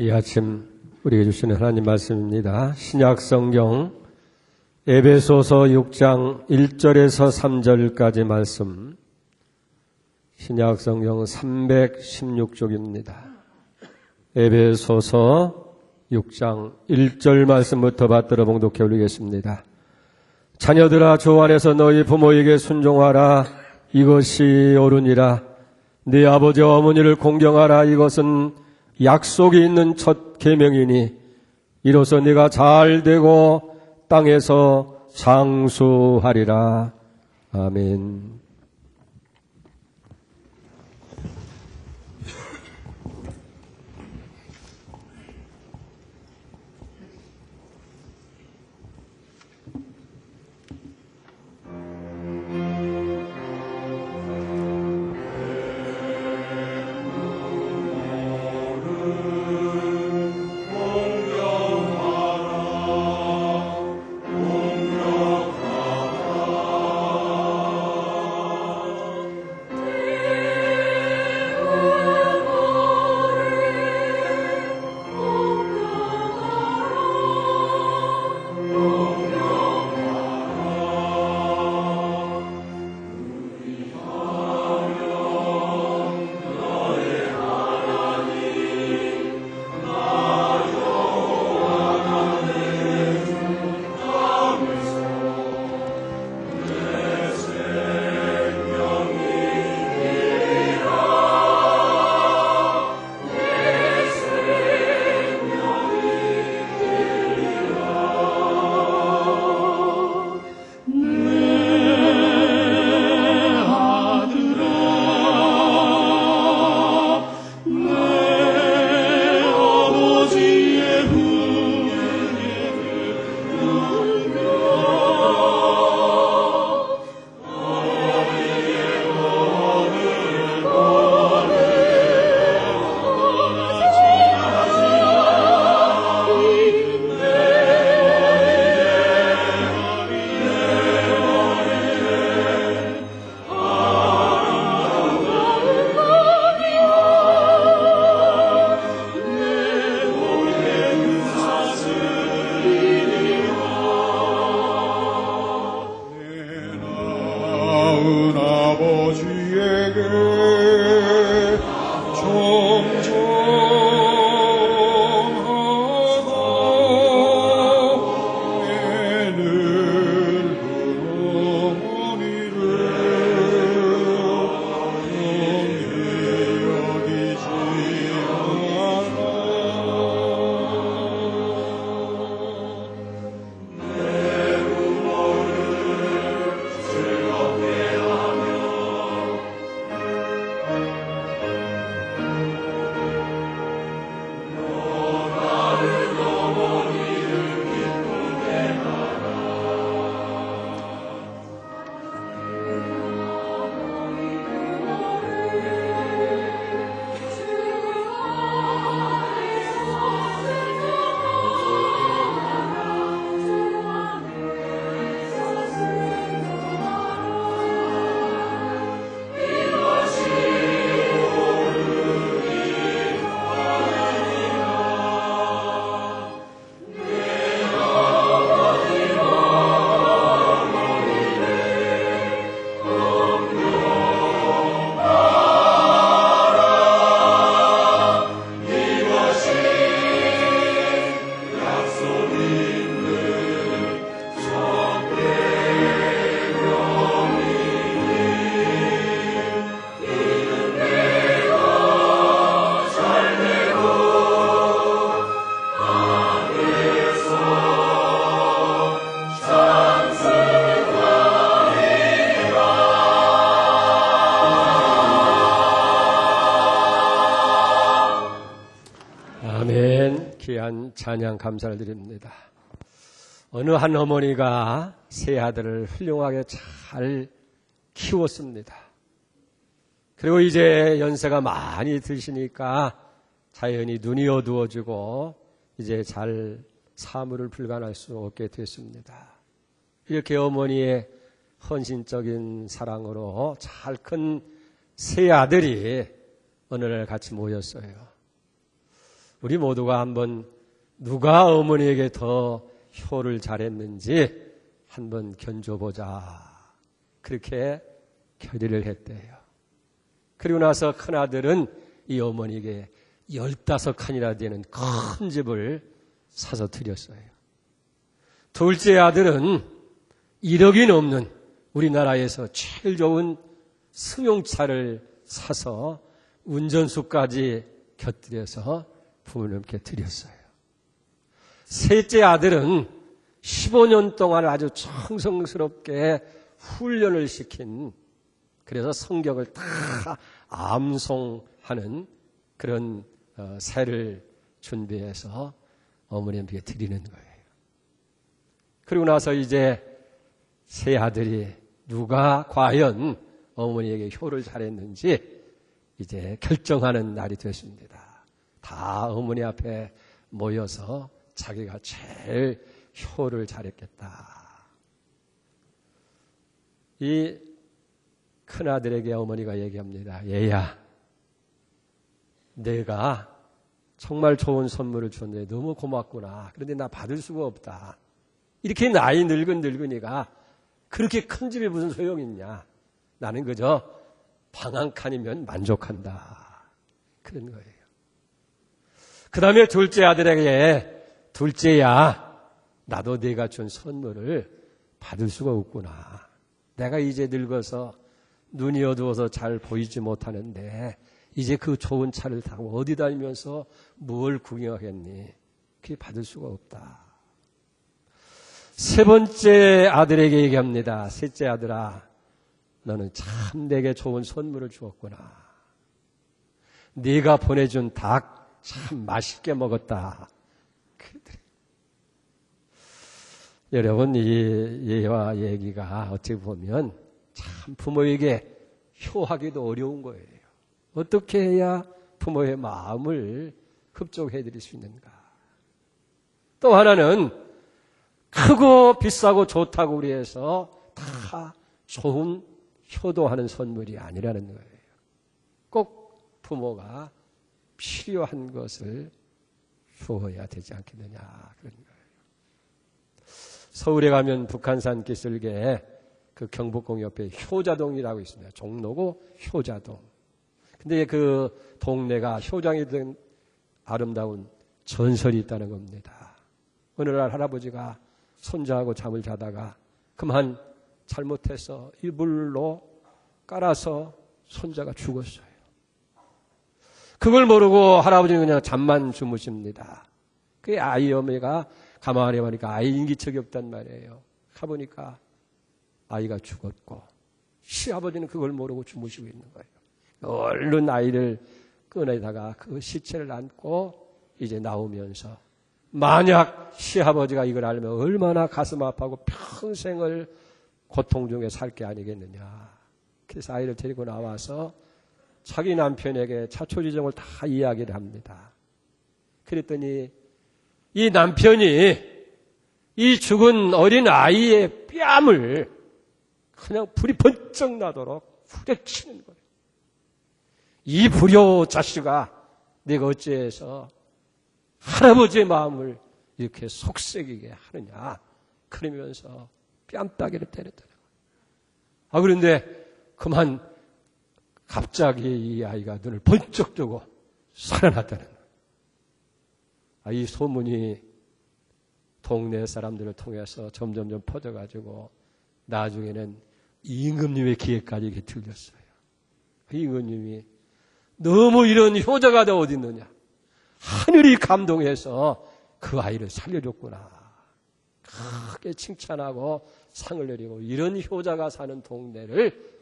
이 아침 우리에게 주시는 하나님 말씀입니다. 신약성경 에베소서 6장 1절에서 3절까지 말씀, 신약성경 316쪽입니다. 에베소서 6장 1절 말씀부터 받들어 봉독해 올리겠습니다. 자녀들아, 주 안에서 너희 부모에게 순종하라. 이것이 옳으니라. 네 아버지와 어머니를 공경하라. 이것은 약속이 있는 첫 계명이니 이로써 네가 잘 되고 땅에서 장수하리라. 아멘. 귀한 찬양 감사를 드립니다. 어느 한 어머니가 세 아들을 훌륭하게 잘 키웠습니다. 그리고 이제 연세가 많이 드시니까 자연히 눈이 어두워지고 이제 잘 사물을 불가할 수 없게 됐습니다. 이렇게 어머니의 헌신적인 사랑으로 잘 큰 세 아들이 어느 날 같이 모였어요. 우리 모두가 한번 누가 어머니에게 더 효를 잘했는지 한번 견줘보자. 그렇게 결의를 했대요. 그리고 나서 큰아들은 이 어머니에게 15칸이나 되는 큰 집을 사서 드렸어요. 둘째 아들은 1억이 넘는 우리나라에서 제일 좋은 승용차를 사서 운전수까지 곁들여서 부모님께 드렸어요. 셋째 아들은 15년 동안 아주 정성스럽게 훈련을 시킨, 그래서 성경을 다 암송하는 그런 새를 준비해서 어머님께 드리는 거예요. 그리고 나서 이제 세 아들이 누가 과연 어머니에게 효를 잘했는지 이제 결정하는 날이 됐습니다. 다 어머니 앞에 모여서 자기가 제일 효를 잘했겠다. 이 큰아들에게 어머니가 얘기합니다. 얘야, 내가 정말 좋은 선물을 줬는데 너무 고맙구나. 그런데 나 받을 수가 없다. 이렇게 나이 늙은 늙은이가 그렇게 큰 집에 무슨 소용이 있냐. 나는 그저 방 한 칸이면 만족한다. 그런 거예요. 그 다음에 둘째 아들에게, 둘째야, 나도 네가 준 선물을 받을 수가 없구나. 내가 이제 늙어서 눈이 어두워서 잘 보이지 못하는데 이제 그 좋은 차를 타고 어디 다니면서 뭘 구경하겠니? 그게 받을 수가 없다. 세 번째 아들에게 얘기합니다. 셋째 아들아, 너는 참 내게 좋은 선물을 주었구나. 네가 보내준 닭 참 맛있게 먹었다. 여러분, 이 예와 얘기가 어떻게 보면 참 부모에게 효하기도 어려운 거예요. 어떻게 해야 부모의 마음을 흡족해 드릴 수 있는가. 또 하나는 크고 비싸고 좋다고 우리 해서 다 좋은 효도하는 선물이 아니라는 거예요. 꼭 부모가 필요한 것을 주어야 되지 않겠느냐, 그런 거예요. 서울에 가면 북한산 기슭에 그 경복궁 옆에 효자동이라고 있습니다. 종로구 효자동. 근데 그 동네가 효장이 된 아름다운 전설이 있다는 겁니다. 어느 날 할아버지가 손자하고 잠을 자다가 그만 잘못해서 이불로 깔아서 손자가 죽었어요. 그걸 모르고 할아버지는 그냥 잠만 주무십니다. 그 아이 어머니가 가만히 보니까 아이 인기척이 없단 말이에요. 가보니까 아이가 죽었고 시아버지는 그걸 모르고 주무시고 있는 거예요. 얼른 아이를 꺼내다가 그 시체를 안고 이제 나오면서 만약 시아버지가 이걸 알면 얼마나 가슴 아파하고 평생을 고통 중에 살 게 아니겠느냐. 그래서 아이를 데리고 나와서 자기 남편에게 자초지종을 다 이야기를 합니다. 그랬더니 이 남편이 이 죽은 어린 아이의 뺨을 그냥 불이 번쩍 나도록 후려치는 거예요. 이 불효 자식아, 내가 어찌해서 할아버지의 마음을 이렇게 속썩이게 하느냐. 그러면서 뺨따기를 때렸더라고요. 그런데 그만 갑자기 이 아이가 눈을 번쩍 뜨고 살아났다는 거예요. 이 소문이 동네 사람들을 통해서 점점점 퍼져가지고 나중에는 임금님의 귀에까지 이게 들렸어요. 임금님이 너무 이런 효자가 다 어디 있느냐. 하늘이 감동해서 그 아이를 살려줬구나. 크게 칭찬하고 상을 내리고 이런 효자가 사는 동네를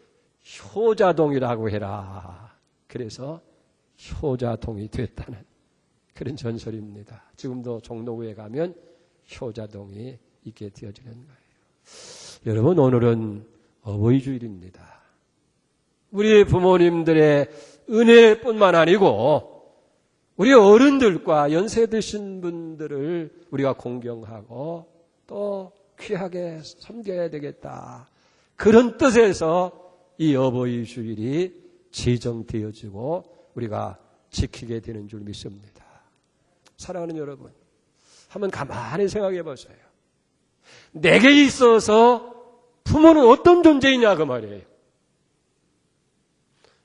효자동이라고 해라. 그래서 효자동이 됐다는 그런 전설입니다. 지금도 종로구에 가면 효자동이 있게 되어지는 거예요. 여러분, 오늘은 어버이 주일입니다. 우리 부모님들의 은혜뿐만 아니고 우리 어른들과 연세 드신 분들을 우리가 공경하고 또 귀하게 섬겨야 되겠다. 그런 뜻에서 이 어버이 주일이 지정되어지고 우리가 지키게 되는 줄 믿습니다. 사랑하는 여러분, 한번 가만히 생각해 보세요. 내게 있어서 부모는 어떤 존재이냐 그 말이에요.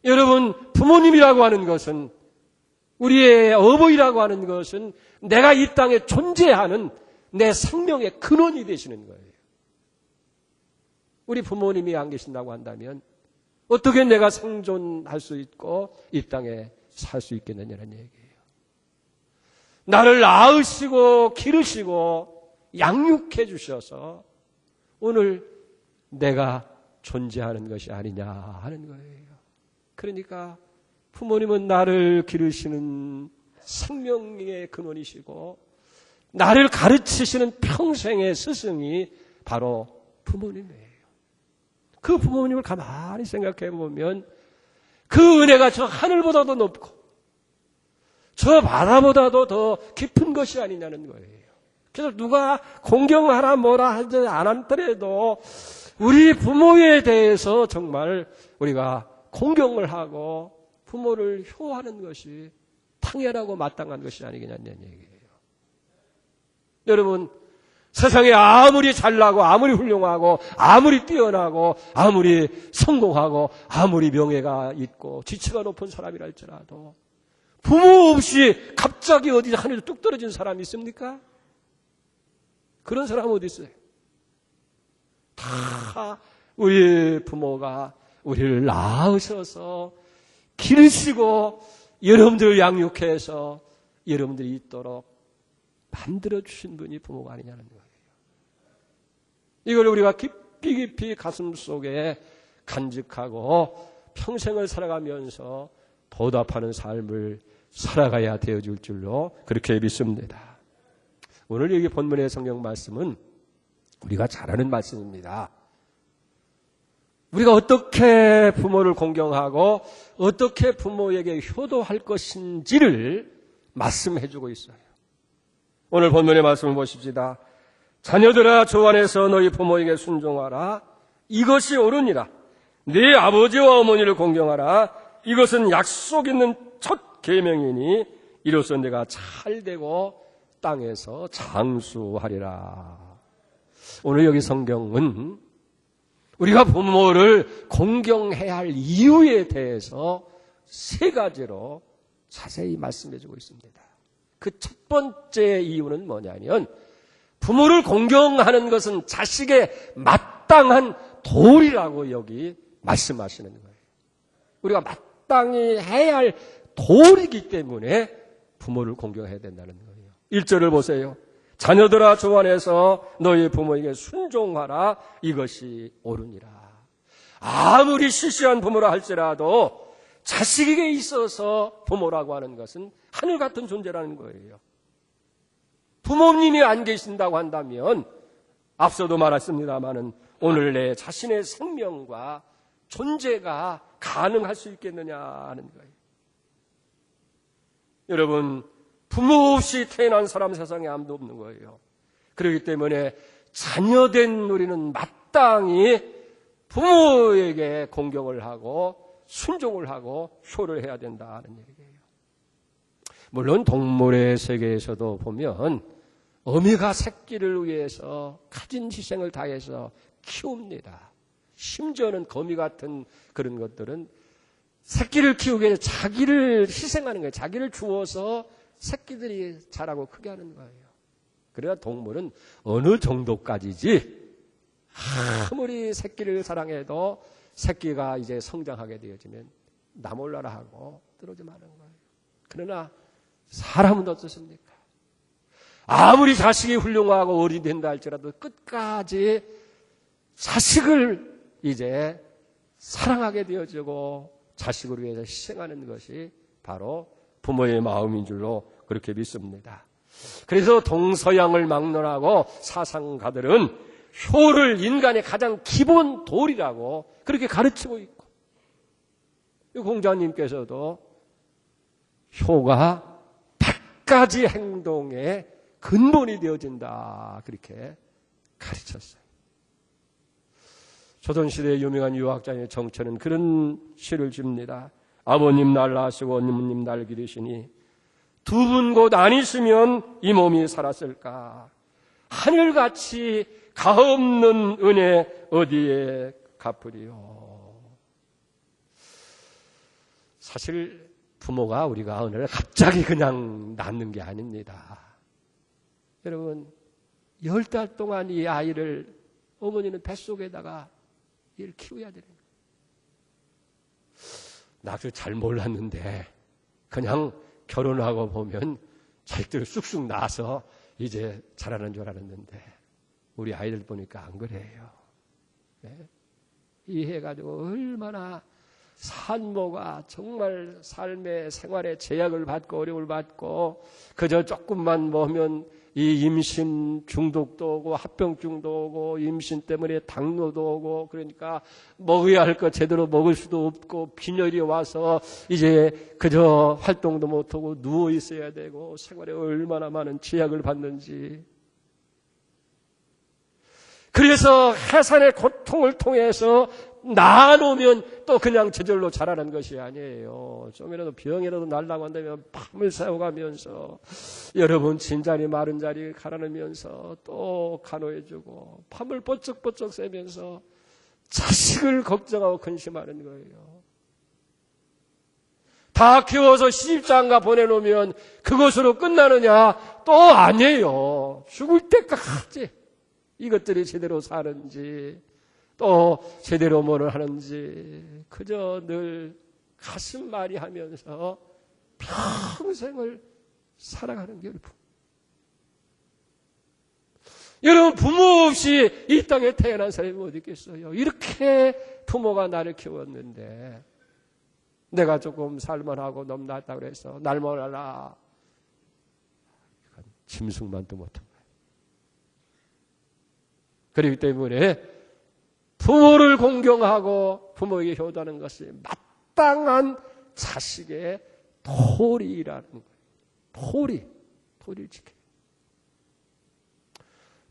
여러분, 부모님이라고 하는 것은, 우리의 어버이라고 하는 것은 내가 이 땅에 존재하는 내 생명의 근원이 되시는 거예요. 우리 부모님이 안 계신다고 한다면 어떻게 내가 생존할 수 있고 이 땅에 살 수 있겠느냐는 얘기예요. 나를 낳으시고 기르시고 양육해 주셔서 오늘 내가 존재하는 것이 아니냐 하는 거예요. 그러니까 부모님은 나를 기르시는 생명의 근원이시고 나를 가르치시는 평생의 스승이 바로 부모님이에요. 그 부모님을 가만히 생각해 보면 그 은혜가 저 하늘보다도 높고 저 바다보다도 더 깊은 것이 아니냐는 거예요. 그래서 누가 공경하라 뭐라 하지 않았더라도 우리 부모에 대해서 정말 우리가 공경을 하고 부모를 효하는 것이 당연하고 마땅한 것이 아니겠냐는 얘기예요. 여러분, 세상에 아무리 잘나고 아무리 훌륭하고 아무리 뛰어나고 아무리 성공하고 아무리 명예가 있고 지체가 높은 사람이라 할지라도 부모 없이 갑자기 어디 하늘에 뚝 떨어진 사람이 있습니까? 그런 사람 어디 있어요? 다 우리 부모가 우리를 낳으셔서 기르시고 여러분들을 양육해서 여러분들이 있도록 만들어주신 분이 부모가 아니냐는 거예요. 이걸 우리가 깊이 깊이 가슴 속에 간직하고 평생을 살아가면서 보답하는 삶을 살아가야 되어줄 줄로 그렇게 믿습니다. 오늘 여기 본문의 성경 말씀은 우리가 잘 아는 말씀입니다. 우리가 어떻게 부모를 공경하고 어떻게 부모에게 효도할 것인지를 말씀해 주고 있어요. 오늘 본문의 말씀을 보십시다. 자녀들아 주 안에서 너희 부모에게 순종하라. 이것이 옳으니라. 네 아버지와 어머니를 공경하라. 이것은 약속 있는 첫 계명이니 이로써 내가 잘되고 땅에서 장수하리라. 오늘 여기 성경은 우리가 부모를 공경해야 할 이유에 대해서 세 가지로 자세히 말씀해 주고 있습니다. 그 첫 번째 이유는 뭐냐면 부모를 공경하는 것은 자식의 마땅한 도리라고 여기 말씀하시는 거예요. 우리가 마땅히 해야 할 도리이기 때문에 부모를 공경해야 된다는 거예요. 1절을 보세요. 자녀들아 주 안에서 너희 부모에게 순종하라. 이것이 옳으니라. 아무리 시시한 부모라 할지라도 자식에게 있어서 부모라고 하는 것은 하늘 같은 존재라는 거예요. 부모님이 안 계신다고 한다면 앞서도 말했습니다마는 오늘 내 자신의 생명과 존재가 가능할 수 있겠느냐 하는 거예요. 여러분, 부모 없이 태어난 사람 세상에 아무도 없는 거예요. 그렇기 때문에 자녀된 우리는 마땅히 부모에게 공경을 하고 순종을 하고 효를 해야 된다는 얘기예요. 물론 동물의 세계에서도 보면 어미가 새끼를 위해서 가진 희생을 다해서 키웁니다. 심지어는 거미 같은 그런 것들은 새끼를 키우기 위해서 자기를 희생하는 거예요. 자기를 주어서 새끼들이 자라고 크게 하는 거예요. 그래야 동물은 어느 정도까지지 아무리 새끼를 사랑해도 새끼가 이제 성장하게 되어지면 나 몰라라 하고 떨어져 마는 거예요. 그러나 사람은 어떻습니까? 아무리 자식이 훌륭하고 어른이 된다 할지라도 끝까지 자식을 이제 사랑하게 되어지고 자식을 위해서 희생하는 것이 바로 부모의 마음인 줄로 그렇게 믿습니다. 그래서 동서양을 막론하고 사상가들은 효를 인간의 가장 기본 도리라고 그렇게 가르치고 있고, 공자님께서도 효가 100가지 행동의 근본이 되어진다 그렇게 가르쳤어요. 조선시대의 유명한 유학자인 정천은 그런 시를 줍니다. 아버님 날 낳으시고 어머님 날 기르시니 두 분 곧 안 있으면 이 몸이 살았을까? 하늘같이 가없는 은혜 어디에 갚으리요? 사실 부모가 우리가 은혜를 갑자기 그냥 낳는 게 아닙니다. 여러분, 10달 동안 이 아이를 어머니는 뱃속에다가 이를 키워야 되는 거예요. 나도 잘 몰랐는데 그냥 결혼하고 보면 자식들 쑥쑥 나서 이제 자라는 줄 알았는데 우리 아이들 보니까 안 그래요. 네? 이해해가지고 얼마나 산모가 정말 삶의 생활에 제약을 받고 어려움을 받고 그저 조금만 먹으면 이 임신 중독도 오고 합병증도 오고 임신 때문에 당뇨도 오고 그러니까 먹어야 할 거 제대로 먹을 수도 없고 빈혈이 와서 이제 그저 활동도 못하고 누워 있어야 되고 생활에 얼마나 많은 제약을 받는지. 그래서 해산의 고통을 통해서 낳아놓으면 또 그냥 저절로 자라는 것이 아니에요. 좀이라도 병이라도 날라고 한다면 밤을 새워가면서 여러분 진자리 마른 자리 갈아내면서 또 간호해주고 밤을 번쩍번쩍 새면서 자식을 걱정하고 근심하는 거예요. 다 키워서 시집장가 보내놓으면 그것으로 끝나느냐? 또 아니에요. 죽을 때까지 이것들이 제대로 사는지 또 제대로 뭐를 하는지 그저 늘 가슴앓이 하면서 평생을 살아가는 게 여러분. 여러분 부모 없이 이 땅에 태어난 사람이 어디 있겠어요? 이렇게 부모가 나를 키웠는데 내가 조금 살만하고 너무 낫다고 그래서 날 몰아라. 짐승만도 못한 거예요. 그렇기 때문에 부모를 공경하고 부모에게 효도하는 것이 마땅한 자식의 도리라는 거예요. 도리를 지켜요.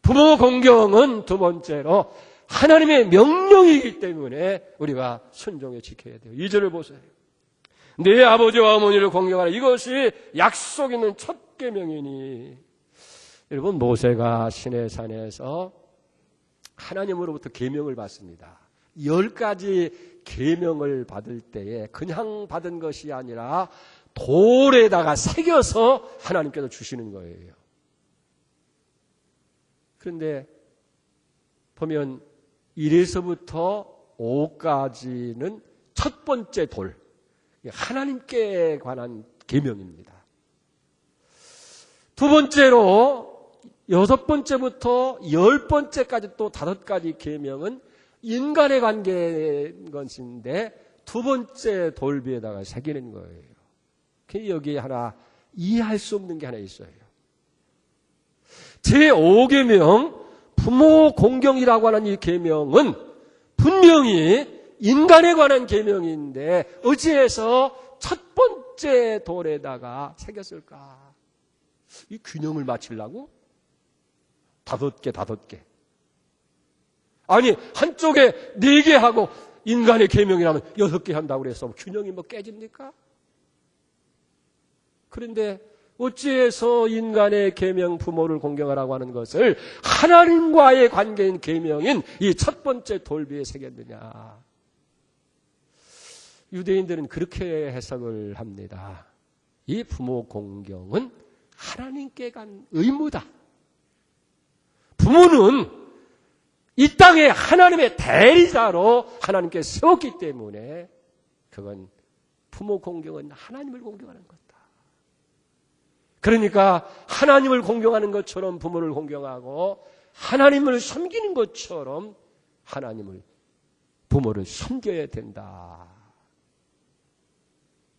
부모 공경은 두 번째로 하나님의 명령이기 때문에 우리가 순종해 지켜야 돼요. 2절을 보세요. 내 아버지와 어머니를 공경하라. 이것이 약속 있는 첫 계명이니. 여러분 모세가 시내산에서 하나님으로부터 계명을 받습니다. 10가지 계명을 받을 때에 그냥 받은 것이 아니라 돌에다가 새겨서 하나님께서 주시는 거예요. 그런데 보면 1에서부터 5까지는 첫 번째 돌, 하나님께 관한 계명입니다. 두 번째로 6번째부터 10번째까지 또 5가지 계명은 인간에 관계된 것인데 두 번째 돌비에다가 새기는 거예요. 여기 하나 이해할 수 없는 게 하나 있어요. 제5계명 부모 공경이라고 하는 이 계명은 분명히 인간에 관한 계명인데 어찌해서 첫 번째 돌에다가 새겼을까? 이 균형을 맞추려고? 5개. 아니 한쪽에 4개 하고 인간의 계명이라면 6개 한다고 그래서 균형이 뭐 깨집니까? 그런데 어찌해서 인간의 계명 부모를 공경하라고 하는 것을 하나님과의 관계인 계명인 이 첫 번째 돌비에 새겼느냐? 유대인들은 그렇게 해석을 합니다. 이 부모 공경은 하나님께 간 의무다. 부모는 이 땅에 하나님의 대리자로 하나님께 세웠기 때문에 그건 부모 공경은 하나님을 공경하는 거다. 그러니까 하나님을 공경하는 것처럼 부모를 공경하고 하나님을 섬기는 것처럼 부모를 섬겨야 된다.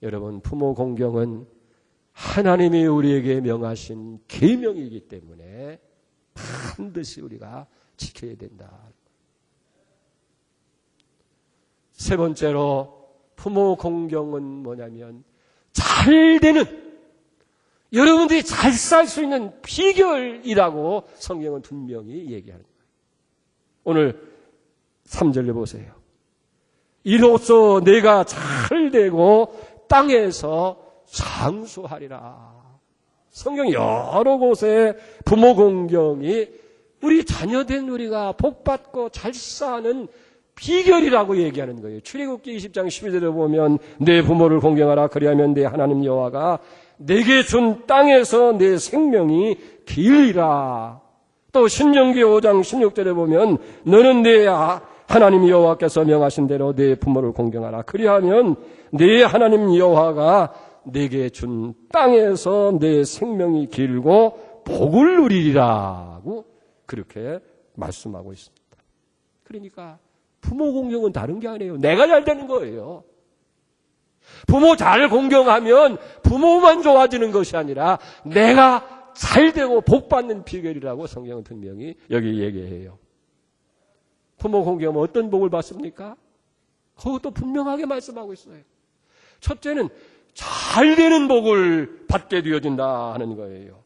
여러분 부모 공경은 하나님이 우리에게 명하신 계명이기 때문에 반드시 우리가 지켜야 된다. 세 번째로 부모 공경은 뭐냐면 잘 되는 여러분들이 잘 살 수 있는 비결이라고 성경은 분명히 얘기하는 거예요. 오늘 3절에 보세요. 이로써 내가 잘 되고 땅에서 장수하리라. 성경 여러 곳에 부모 공경이 우리 자녀된 우리가 복받고 잘 사는 비결이라고 얘기하는 거예요. 출애굽기 20장 12절에 보면 내 부모를 공경하라 그리하면 내 하나님 여호와가 내게 준 땅에서 내 생명이 길리라. 또 신명기 5장 16절에 보면 너는 내 하나님 여호와께서 명하신 대로 내 부모를 공경하라 그리하면 내 하나님 여호와가 내게 준 땅에서 내 생명이 길고 복을 누리리라고 그렇게 말씀하고 있습니다. 그러니까 부모 공경은 다른 게 아니에요. 내가 잘 되는 거예요. 부모 잘 공경하면 부모만 좋아지는 것이 아니라 내가 잘 되고 복받는 비결이라고 성경은 분명히 여기 얘기해요. 부모 공경하면 어떤 복을 받습니까? 그것도 분명하게 말씀하고 있어요. 첫째는 잘 되는 복을 받게 되어진다 하는 거예요.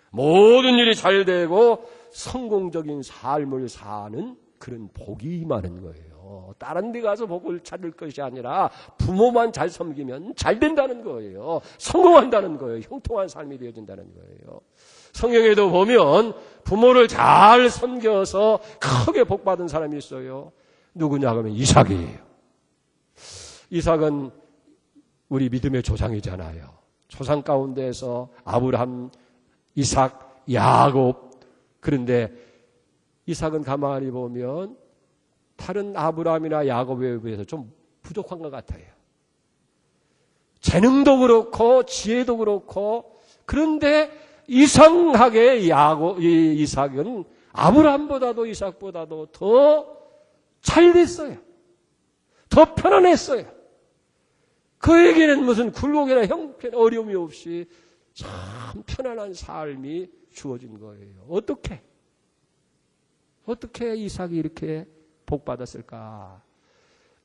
모든 일이 잘 되고 성공적인 삶을 사는 그런 복이 임하는 거예요. 다른 데 가서 복을 찾을 것이 아니라 부모만 잘 섬기면 잘 된다는 거예요. 성공한다는 거예요. 형통한 삶이 되어진다는 거예요. 성경에도 보면 부모를 잘 섬겨서 크게 복받은 사람이 있어요. 누구냐 하면 이삭이에요. 이삭은 우리 믿음의 조상이잖아요. 조상 가운데에서 아브라함, 이삭, 야곱. 그런데 이삭은 가만히 보면 다른 아브라함이나 야곱에 비해서 좀 부족한 것 같아요. 재능도 그렇고 지혜도 그렇고 그런데 이상하게 이삭은 아브라함보다도 이삭보다도 더 잘 됐어요. 더 편안했어요. 그에게는 무슨 굴곡이나 형편 어려움이 없이 참 편안한 삶이 주어진 거예요. 어떻게 이삭이 이렇게 복받았을까?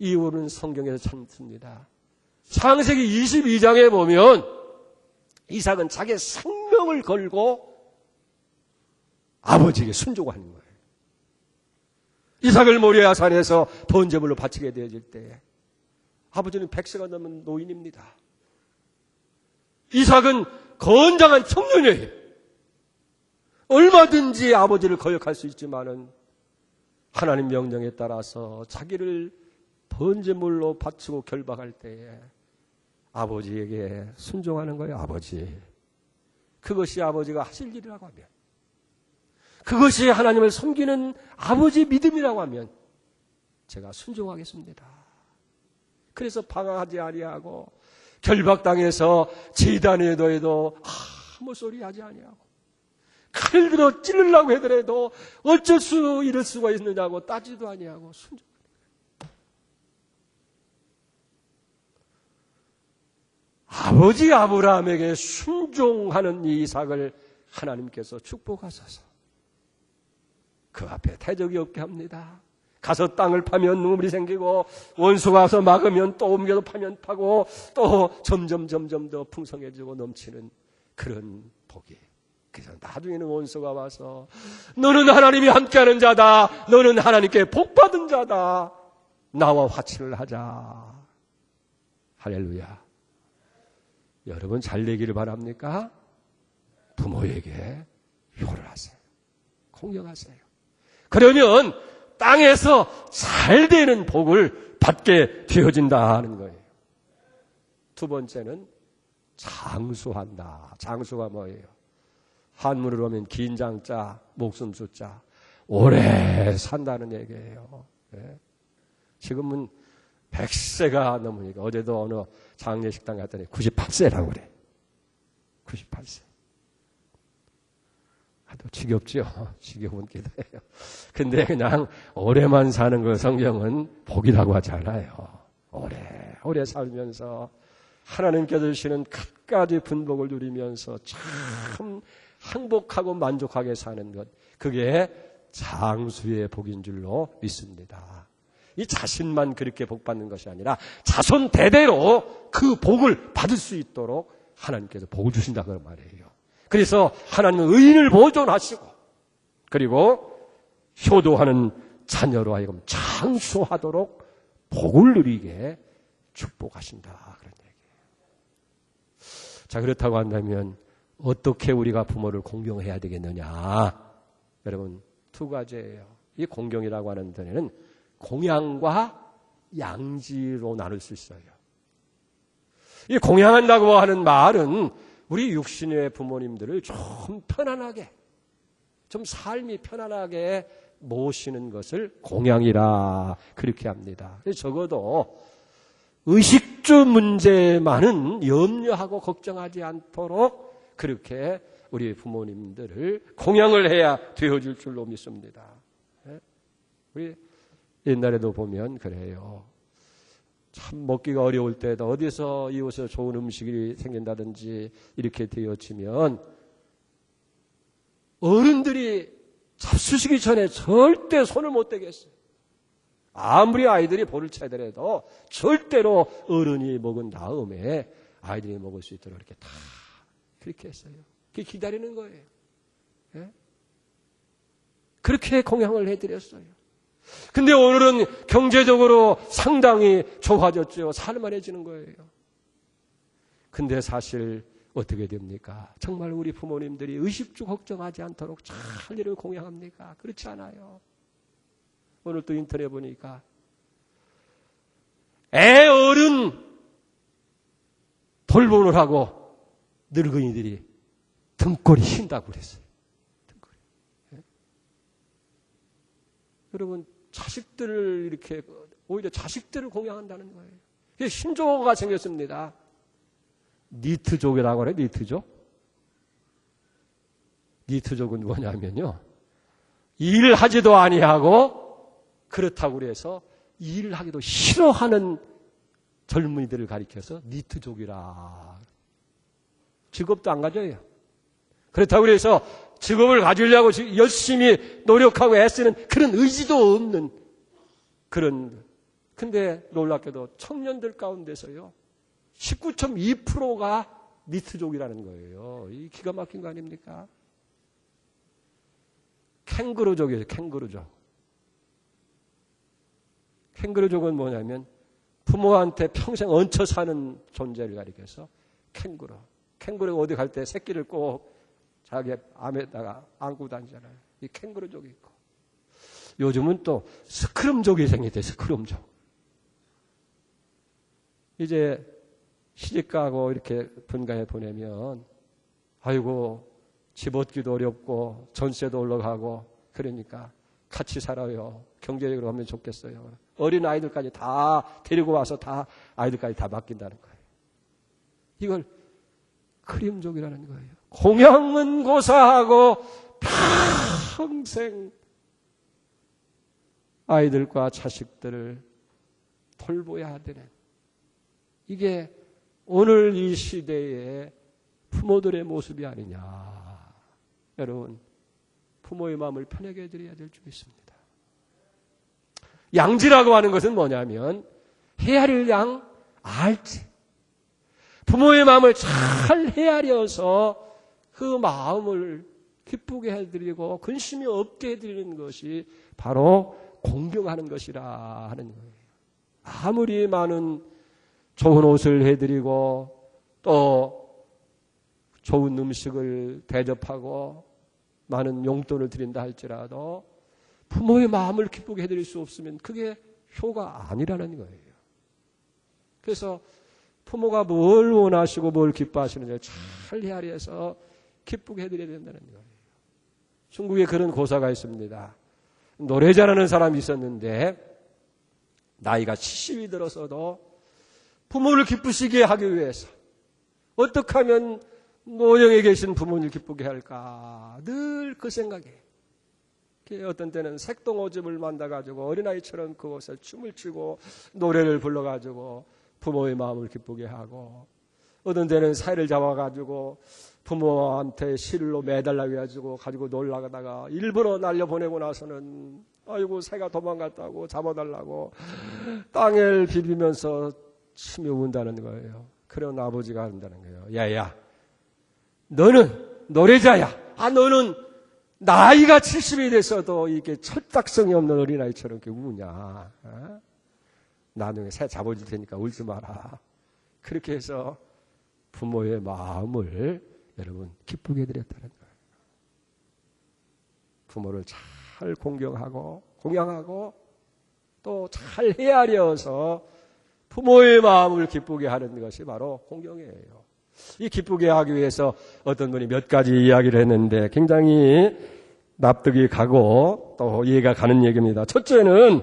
이유는 성경에서 찾습니다. 창세기 22장에 보면 이삭은 자기의 생명을 걸고 아버지에게 순종하는 거예요. 이삭을 모리아 산에서 번제물로 바치게 되어질 때 아버지는 100세가 넘은 노인입니다. 이삭은 건장한 청년이에요. 얼마든지 아버지를 거역할 수 있지만은 하나님 명령에 따라서 자기를 번제물로 바치고 결박할 때에 아버지에게 순종하는 거예요. 아버지. 그것이 아버지가 하실 일이라고 하면, 그것이 하나님을 섬기는 아버지 믿음이라고 하면 제가 순종하겠습니다. 그래서 방황하지 아니하고 결박당해서 제단에도 아무 소리 하지 아니하고 칼 들어 찌르려고 하더라도 어쩔 수 이럴 수가 있느냐고 따지도 아니하고 순종. 아버지 아브라함에게 순종하는 이 이삭을 하나님께서 축복하셔서 그 앞에 대적이 없게 합니다. 가서 땅을 파면 우물이 생기고 원수가 와서 막으면 또 옮겨서 파면 파고 또 점점 더 풍성해지고 넘치는 그런 복이. 그래서 나중에는 원수가 와서 너는 하나님이 함께하는 자다. 너는 하나님께 복받은 자다. 나와 화친을 하자. 할렐루야. 여러분 잘 되기를 바랍니까? 부모에게 효를 하세요. 공경하세요. 그러면 땅에서 잘 되는 복을 받게 되어진다 하는 거예요. 두 번째는 장수한다. 장수가 뭐예요? 한문으로 하면 긴 장자, 목숨 숫자. 오래 산다는 얘기예요. 네. 지금은 100세가 넘으니까 어제도 어느 장례식당 갔더니 98세라고 그래. 98세. 아주 지겹죠. 지겨운 기도예요. 근데 그냥 오래만 사는 거 성경은 복이라고 하지 않아요. 오래 살면서 하나님께서 주시는 갖가지 분복을 누리면서 참 행복하고 만족하게 사는 것, 그게 장수의 복인 줄로 믿습니다. 이 자신만 그렇게 복받는 것이 아니라 자손 대대로 그 복을 받을 수 있도록 하나님께서 복을 주신다고 말이에요. 그래서 하나님은 의인을 보존하시고 그리고 효도하는 자녀로 하여금 장수하도록 복을 누리게 축복하신다. 그런 얘기예요. 자, 그렇다고 한다면 어떻게 우리가 부모를 공경해야 되겠느냐? 여러분, 두 가지예요. 이 공경이라고 하는 데는 공양과 양지로 나눌 수 있어요. 이 공양한다고 하는 말은 우리 육신의 부모님들을 좀 편안하게, 좀 삶이 편안하게 모시는 것을 공양이라 그렇게 합니다. 적어도 의식주 문제만은 염려하고 걱정하지 않도록 그렇게 우리 부모님들을 공양을 해야 되어줄 줄로 믿습니다. 우리 옛날에도 보면 그래요. 참 먹기가 어려울 때도 어디서 이웃에서 좋은 음식이 생긴다든지 이렇게 되어지면 어른들이 잡수시기 전에 절대 손을 못 대겠어요. 아무리 아이들이 볼을 차더라도 절대로 어른이 먹은 다음에 아이들이 먹을 수 있도록 이렇게 다 그렇게 했어요. 그게 기다리는 거예요. 예? 그렇게 공양을 해드렸어요. 근데 오늘은 경제적으로 상당히 좋아졌죠. 살만해지는 거예요. 근데 사실 어떻게 됩니까? 정말 우리 부모님들이 의식주 걱정하지 않도록 잘 이를 공양합니까? 그렇지 않아요. 오늘 또 인터넷 보니까 애 어른 돌보느라고 늙은이들이 등골이 쉰다고 그랬어요. 등골이. 예? 여러분, 자식들을 이렇게 오히려 자식들을 공양한다는 거예요. 이게 신조어가 생겼습니다. 니트족이라고 그래요. 니트족. 니트족은 뭐냐면요, 일을 하지도 아니하고 그렇다고 그래서 일을 하기도 싫어하는 젊은이들을 가리켜서 니트족이라. 직업도 안 가져요. 그렇다고 그래서 직업을 가지려고 열심히 노력하고 애쓰는 그런 의지도 없는 그런. 근데 놀랍게도 청년들 가운데서요 19.2%가 니트족이라는 거예요. 이 기가 막힌 거 아닙니까? 캥거루족이에요. 캥거루족. 캥거루족은 뭐냐면 부모한테 평생 얹혀 사는 존재를 가리켜서 캥거루. 캥거루가 어디 갈 때 새끼를 꼭 자기 암에다가 안고 다니잖아요. 이 캥거루족이 있고. 요즘은 또 스크럼족이 생겼대요. 스크럼족. 이제 시집가고 이렇게 분가해 보내면 아이고 집 얻기도 어렵고 전세도 올라가고 그러니까 같이 살아요. 경제적으로 하면 좋겠어요. 어린 아이들까지 다 데리고 와서 다 아이들까지 다 맡긴다는 거예요. 이걸 크림족이라는 거예요. 공양은 고사하고 평생 아이들과 자식들을 돌보아야 되는, 이게 오늘 이 시대의 부모들의 모습이 아니냐. 여러분, 부모의 마음을 편하게 해드려야 될 줄 믿습니다. 양지라고 하는 것은 뭐냐면 헤아릴 양 알지. 부모의 마음을 잘 헤아려서 그 마음을 기쁘게 해드리고 근심이 없게 해드리는 것이 바로 공경하는 것이라 하는 거예요. 아무리 많은 좋은 옷을 해드리고 또 좋은 음식을 대접하고 많은 용돈을 드린다 할지라도 부모의 마음을 기쁘게 해드릴 수 없으면 그게 효가 아니라는 거예요. 그래서 부모가 뭘 원하시고 뭘 기뻐하시는지 잘 헤아려서 기쁘게 해드려야 된다는 거예요. 중국에 그런 고사가 있습니다. 노래 잘하는 사람이 있었는데 나이가 70이 들어서도 부모를 기쁘시게 하기 위해서 어떻게 하면 노령에 계신 부모님을 기쁘게 할까 늘 그 생각에 어떤 때는 색동오줌을 만나가지고 어린아이처럼 그곳에 춤을 추고 노래를 불러가지고 부모의 마음을 기쁘게 하고, 어떤 때는 새를 잡아가지고 부모한테 실로 매달라고 해가지고 가지고 놀라다가 일부러 날려보내고 나서는 아이고 새가 도망갔다고 잡아달라고 땅을 비비면서 치며 운다는 거예요. 그런 아버지가 한다는 거예요. 야야, 너는 노래자야. 너는 나이가 70이 돼서도 이게 철딱성이 없는 어린아이처럼 이렇게 우냐. 나중에 새 잡아줄 테니까 울지 마라. 그렇게 해서 부모의 마음을 여러분 기쁘게 해드렸다는 거예요. 부모를 잘 공경하고 공양하고 또 잘 헤아려서 부모의 마음을 기쁘게 하는 것이 바로 공경이에요. 이 기쁘게 하기 위해서 어떤 분이 몇 가지 이야기를 했는데 굉장히 납득이 가고 또 이해가 가는 얘기입니다. 첫째는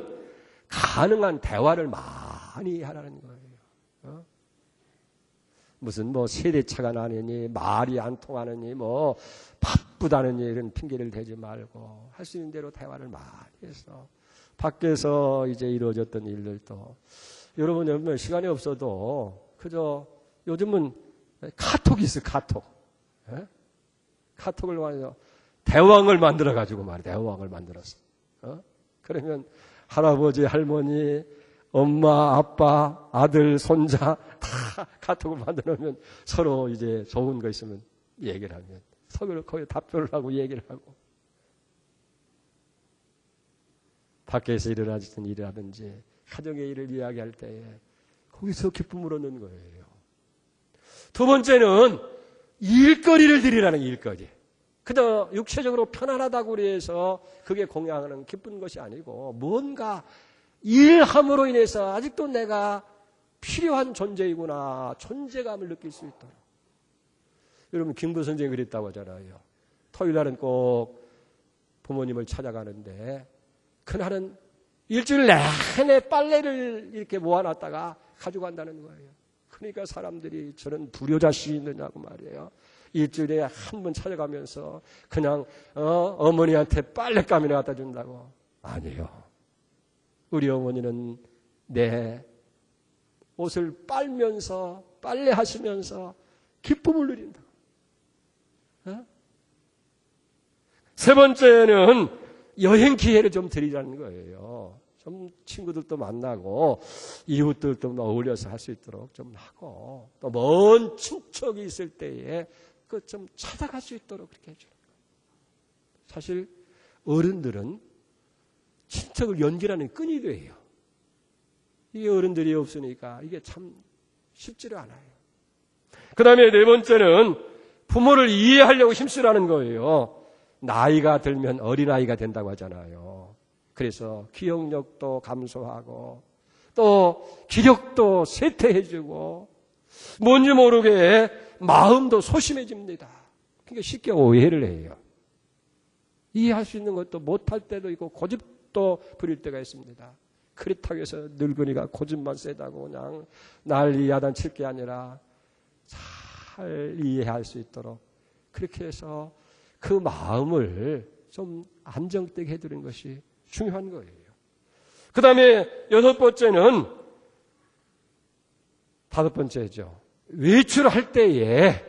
가능한 대화를 많이 하라는 거예요. 무슨 뭐 세대차가 나느니 말이 안 통하느니 뭐 바쁘다느니 이런 핑계를 대지 말고 할 수 있는 대로 대화를 많이 해서 밖에서 이제 이루어졌던 일들도 여러분 시간이 없어도 그저 요즘은 카톡이 있어요. 카톡. 예? 카톡을 말해서 대왕을 만들어가지고 말이야. 대왕을 만들었어. 그러면 할아버지, 할머니, 엄마, 아빠, 아들, 손자 다 카톡을 만들어놓으면 서로 이제 좋은 거 있으면 얘기를 하면 서로 거기에 답변을 하고 얘기를 하고 밖에서 일어나던 일이라든지 가정의 일을 이야기할 때에 거기서 기쁨을 얻는 거예요. 두 번째는 일거리를 드리라는 일거리. 그저 육체적으로 편안하다고 해서 그게 공양하는 기쁜 것이 아니고 뭔가 일함으로 인해서 아직도 내가 필요한 존재이구나 존재감을 느낄 수 있도록. 여러분 김구 선생이 그랬다고 하잖아요. 토요일 날은 꼭 부모님을 찾아가는데 그날은 일주일 내내 빨래를 이렇게 모아놨다가 가져간다는 거예요. 그러니까 사람들이 저런 불효자식이 있느냐고 말이에요. 일주일에 한 번 찾아가면서 그냥 어머니한테 빨랫감이나 갖다 준다고. 아니에요. 우리 어머니는 내 옷을 빨면서 빨래하시면서 기쁨을 누린다. 세 번째는 여행 기회를 좀 드리라는 거예요. 좀 친구들도 만나고 이웃들도 어울려서 할 수 있도록 좀 하고 또 먼 친척이 있을 때에 그 좀 찾아갈 수 있도록 그렇게 해주는 거예요. 사실 어른들은 친척을 연결하는 끈이 돼요. 이게 어른들이 없으니까 이게 참 쉽지가 않아요. 그 다음에 네 번째는 부모를 이해하려고 힘쓰라는 거예요. 나이가 들면 어린아이가 된다고 하잖아요. 그래서 기억력도 감소하고 또 기력도 쇠퇴해지고 뭔지 모르게 마음도 소심해집니다. 그러니까 쉽게 오해를 해요. 이해할 수 있는 것도 못할 때도 있고 고집도 부릴 때가 있습니다. 그렇다고 해서 늙은이가 고집만 세다고 그냥 난리 야단칠 게 아니라 잘 이해할 수 있도록 그렇게 해서 그 마음을 좀 안정되게 해드리는 것이 중요한 거예요. 그 다음에 다섯 번째죠. 외출할 때에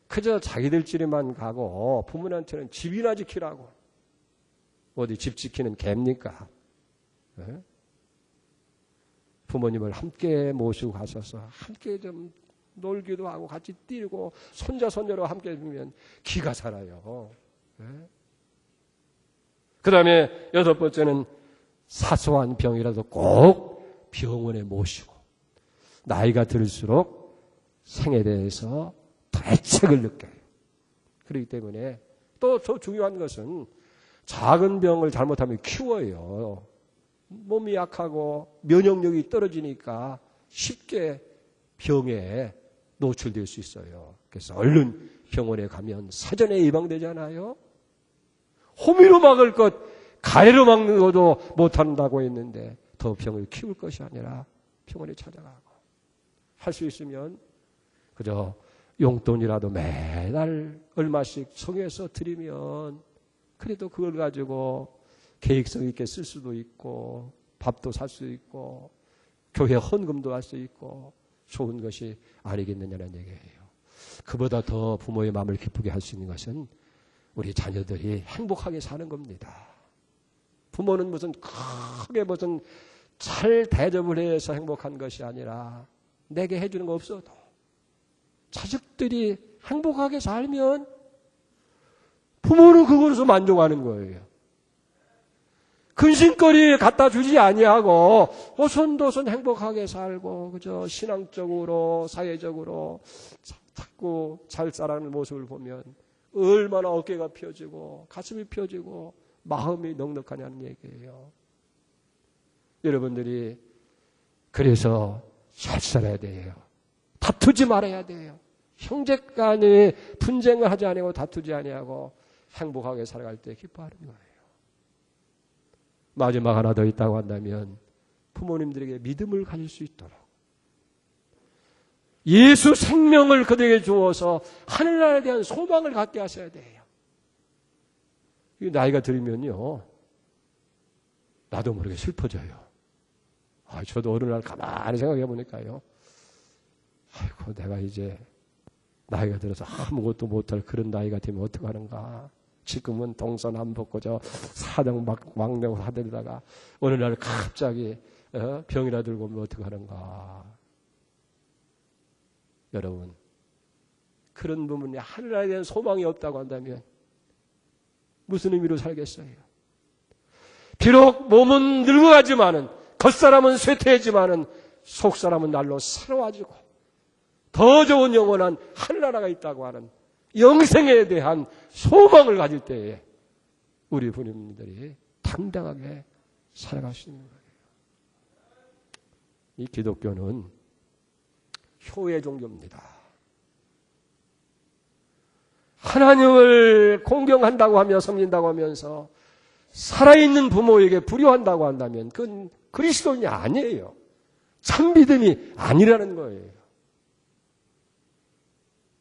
그저 자기들끼리만 가고 부모님한테는 집이나 지키라고. 어디 집 지키는 개입니까? 네? 부모님을 함께 모시고 가셔서 함께 좀 놀기도 하고 같이 뛰고 손자 손녀로 함께 해주면 기가 살아요. 네? 그 다음에 여섯 번째는 사소한 병이라도 꼭 병원에 모시고 나이가 들수록 생에 대해서 대책을 느껴요. 그렇기 때문에 또 더 중요한 것은 작은 병을 잘못하면 키워요. 몸이 약하고 면역력이 떨어지니까 쉽게 병에 노출될 수 있어요. 그래서 얼른 병원에 가면 사전에 예방되잖아요. 호미로 막을 것, 가래로 막는 것도 못한다고 했는데 더 병을 키울 것이 아니라 병원에 찾아가고 할 수 있으면 그저 용돈이라도 매달 얼마씩 정해서 드리면 그래도 그걸 가지고 계획성 있게 쓸 수도 있고 밥도 살 수 있고 교회 헌금도 할 수 있고 좋은 것이 아니겠느냐는 얘기예요. 그보다 더 부모의 마음을 기쁘게 할 수 있는 것은 우리 자녀들이 행복하게 사는 겁니다. 부모는 무슨 크게 무슨 잘 대접을 해서 행복한 것이 아니라 내게 해주는 거 없어도 자식들이 행복하게 살면 부모는 그것으로 만족하는 거예요. 근심거리 갖다 주지 아니하고 오손도손 행복하게 살고 그저 신앙적으로 사회적으로 자꾸 잘 자라는 모습을 보면 얼마나 어깨가 펴지고 가슴이 펴지고 마음이 넉넉하냐는 얘기예요. 여러분들이 그래서 잘 살아야 돼요. 다투지 말아야 돼요. 형제간에 분쟁을 하지 아니하고 다투지 아니하고 행복하게 살아갈 때 기뻐하는 거예요. 마지막 하나 더 있다고 한다면 부모님들에게 믿음을 가질 수 있도록 예수 생명을 그들에게 주어서 하늘나라에 대한 소망을 갖게 하셔야 돼요. 나이가 들면요, 나도 모르게 슬퍼져요. 저도 어느 날 가만히 생각해 보니까요, 아이고 내가 이제 나이가 들어서 아무것도 못할 그런 나이가 되면 어떡하는가. 지금은 동서남북고 저 사정 막내고 하들다가 어느 날 갑자기 병이라 들고 오면 어떡하는가. 여러분, 그런 부분이 하늘나라에 대한 소망이 없다고 한다면 무슨 의미로 살겠어요? 비록 몸은 늙어가지만은, 겉사람은 쇠퇴하지만은 속사람은 날로 새로워지고 더 좋은 영원한 하늘나라가 있다고 하는 영생에 대한 소망을 가질 때에 우리 부모님들이 당당하게 살아갈 수 있는 거예요. 이 기독교는 효의 종교입니다. 하나님을 공경한다고 하며 섬긴다고 하면서 살아있는 부모에게 불효한다고 한다면 그건 그리스도인이 아니에요. 참 믿음이 아니라는 거예요.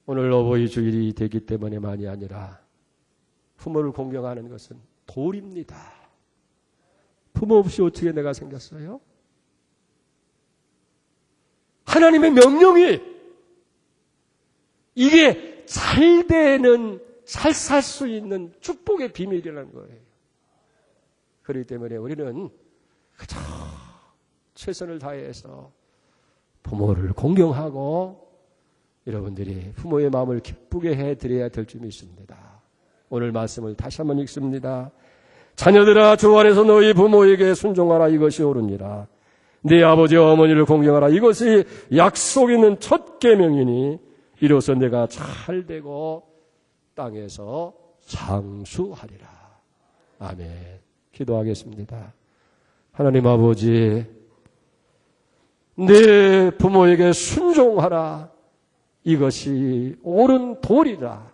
오늘 어버이 주일이 되기 때문에만이 아니라 부모를 공경하는 것은 도리입니다. 부모 없이 어떻게 내가 생겼어요? 하나님의 명령이 이게 잘 되는, 잘 살 수 있는 축복의 비밀이라는 거예요. 그렇기 때문에 우리는 그저 최선을 다해서 부모를 공경하고 여러분들이 부모의 마음을 기쁘게 해드려야 될 줄 믿습니다. 오늘 말씀을 다시 한번 읽습니다. 자녀들아, 주 안에서 너희 부모에게 순종하라. 이것이 옳으니라. 네 아버지와 어머니를 공경하라. 이것이 약속 있는 첫 계명이니 이로써 내가 잘되고 땅에서 장수하리라. 아멘. 기도하겠습니다. 하나님 아버지, 내 부모에게 순종하라. 이것이 옳은 도리라.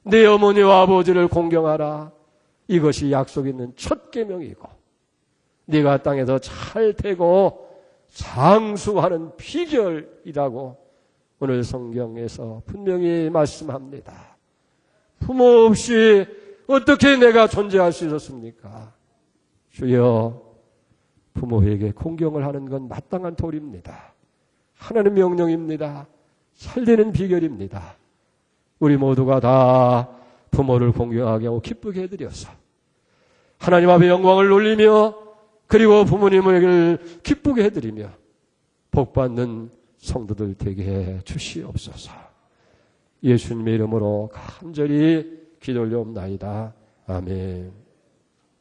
내 어머니와 아버지를 공경하라. 이것이 약속 있는 첫 계명이고 네가 땅에서 잘 되고 장수하는 비결이라고 오늘 성경에서 분명히 말씀합니다. 부모 없이 어떻게 내가 존재할 수 있었습니까? 주여, 부모에게 공경을 하는 건 마땅한 도리입니다. 하나님 명령입니다. 살되는 비결입니다. 우리 모두가 다 부모를 공경하게 하고 기쁘게 해드려서 하나님 앞에 영광을 돌리며 그리고 부모님을 기쁘게 해드리며 복받는 성도들 되게 해 주시옵소서. 예수님의 이름으로 간절히 기도 올려옵나이다. 아멘.